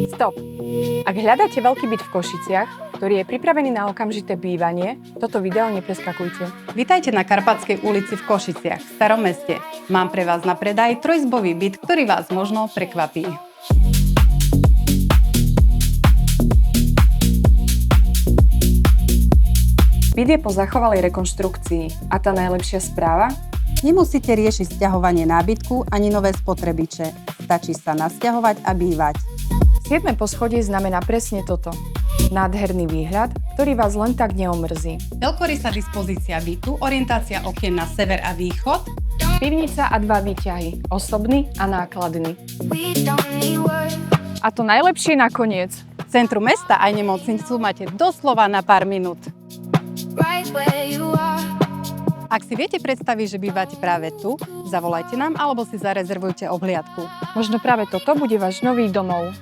Stop! Ak hľadáte veľký byt v Košiciach, ktorý je pripravený na okamžité bývanie, toto video nepreskakujte. Vitajte na Karpatskej ulici v Košiciach, v Starom meste. Mám pre vás na predaj trojizbový byt, ktorý vás možno prekvapí. Byt je po zachovalej rekonštrukcii a tá najlepšia správa? Nemusíte riešiť sťahovanie nábytku ani nové spotrebiče. Stačí sa nasťahovať a bývať. 7. poschodie znamená presne toto. Nádherný výhľad, ktorý vás len tak neomrzí. Veľkorysá dispozícia bytu, orientácia okien na sever a východ, Pivnica a 2 výťahy, osobný a nákladný. A to najlepšie nakoniec. v centru mesta aj nemocnicu máte doslova na pár minút. Ak si viete predstaviť, že bývate práve tu, zavolajte nám alebo si zarezervujte obhliadku. Možno práve toto bude váš nový domov.